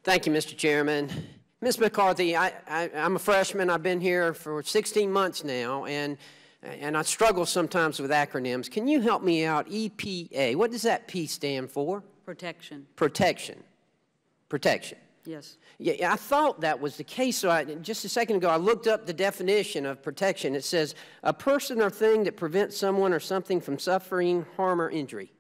Thank you, Mr. Chairman. Ms. McCarthy, I'm a freshman. I've been here for 16 months now, and I struggle sometimes with acronyms. Can you help me out? EPA, what does that P stand for? Protection. Protection. Protection. Yes. Yeah, I thought that was the case. So just a second ago, I looked up the definition of protection. It says, a person or thing that prevents someone or something from suffering, harm, or injury.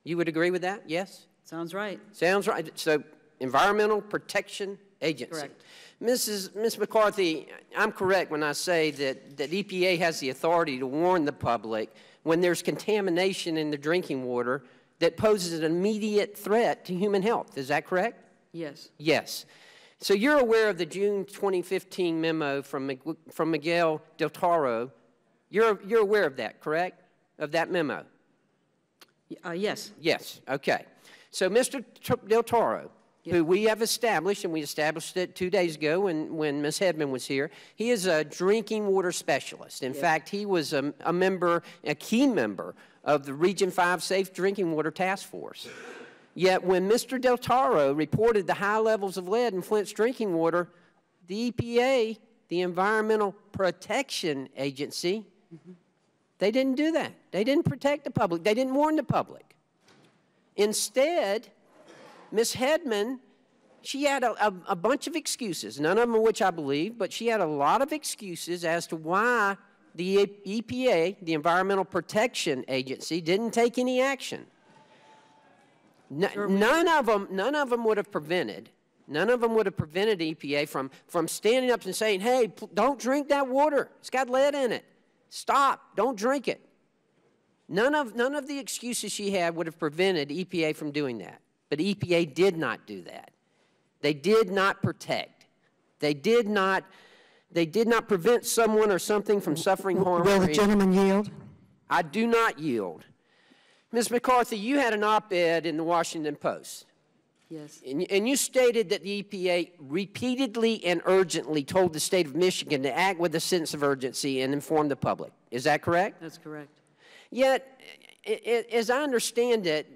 You would agree with that? Yes? Sounds right. Sounds right. So, Environmental Protection Agency. Correct. Ms. McCarthy, I'm correct when I say that EPA has the authority to warn the public when there's contamination in the drinking water that poses an immediate threat to human health. Is that correct? Yes. Yes. So you're aware of the June 2015 memo from Miguel Del Toro. You're aware of that, correct? Of that memo? Yes. Yes. Okay. So Mr. Del Toro, yes, who we have established, and we established it 2 days ago when Ms. Hedman was here, he is a drinking water specialist. In fact, he was a key member of the Region 5 Safe Drinking Water Task Force. Yet when Mr. Del Toro reported the high levels of lead in Flint's drinking water, the EPA, the Environmental Protection Agency, they didn't do that. They didn't protect the public. They didn't warn the public. Instead, Ms. Hedman, she had a bunch of excuses, none of them of which I believe, but she had a lot of excuses as to why the EPA, the Environmental Protection Agency, didn't take any action. None of them would have prevented EPA from standing up and saying, hey, don't drink that water. It's got lead in it. Stop. Don't drink it. None of the excuses she had would have prevented EPA from doing that. But EPA did not do that. They did not protect. They did not prevent someone or something from suffering harm. Will the gentleman yield? I do not yield. Ms. McCarthy, you had an op-ed in the Washington Post. Yes. And you stated that the EPA repeatedly and urgently told the state of Michigan to act with a sense of urgency and inform the public. Is that correct? That's correct. Yet, as I understand it,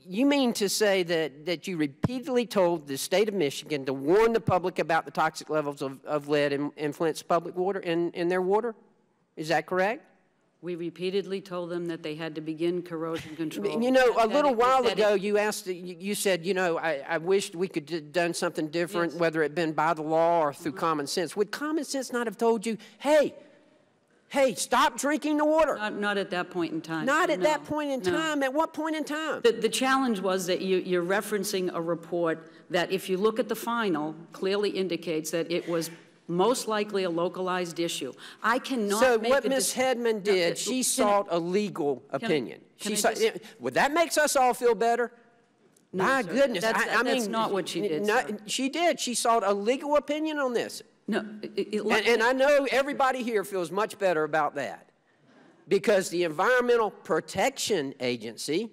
you mean to say that you repeatedly told the state of Michigan to warn the public about the toxic levels of lead in Flint's public water, in their water? Is that correct? We repeatedly told them that they had to begin corrosion control. You know, a little while ago, you said, you know, I wished we could have done something different, yes, whether it been by the law or through common sense. Would common sense not have told you, hey, stop drinking the water? Not at that point in time. Not at that point in time. At what point in time? The challenge was that you're referencing a report that, if you look at the final, clearly indicates that it was most likely a localized issue. I cannot So make what Ms. Hedman did, she sought a legal opinion. Would that makes us all feel better? No, My goodness. That's not what she did, sir. She did. She sought a legal opinion on this. No, and I know everybody here feels much better about that, because the Environmental Protection Agency,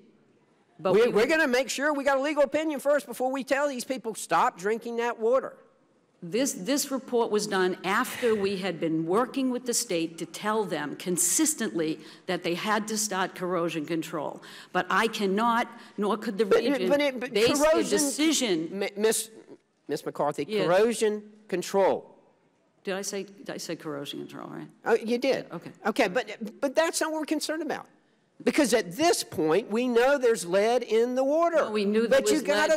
we're going to make sure we got a legal opinion first before we tell these people stop drinking that water. This report was done after we had been working with the state to tell them consistently that they had to start corrosion control. But I cannot, nor could the region, base a decision. Ms. McCarthy, yes, corrosion control. Did I say corrosion control, right? Oh, you did. Okay. Okay, but that's not what we're concerned about. Because at this point, we know there's lead in the water. No, we knew there was lead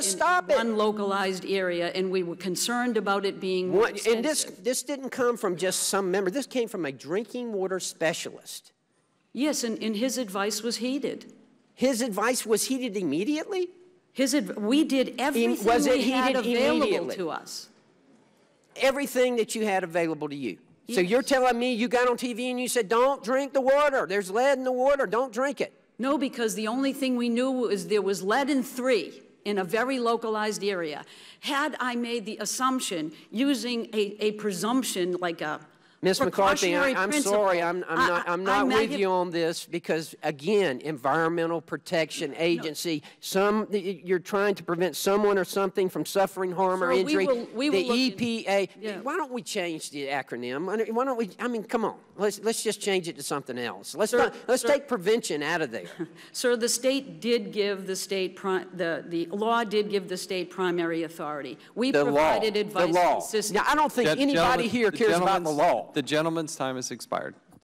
in one localized area, and we were concerned about it being more extensive. And this didn't come from just some member. This came from a drinking water specialist. Yes, and his advice was heeded. His advice was heeded immediately? We did everything we had available to us. Everything that you had available to you. Yes. So you're telling me you got on TV and you said, don't drink the water. There's lead in the water. Don't drink it. No, because the only thing we knew was there was lead in 3 in a very localized area. Had I made the assumption using a presumption like a Ms. McCarthy, precautionary I'm principle. sorry, I'm not with you on this because, again, Environmental Protection Agency, you're trying to prevent someone or something from suffering harm or injury. We will the EPA, why don't we change the acronym? Why don't we, I mean, come on, let's just change it to something else. Let's take prevention out of there. Sir, the state did give the state, the law did give the state primary authority. We provided advice and assistance. Now, I don't think anybody here cares about the law. The gentleman's time has expired.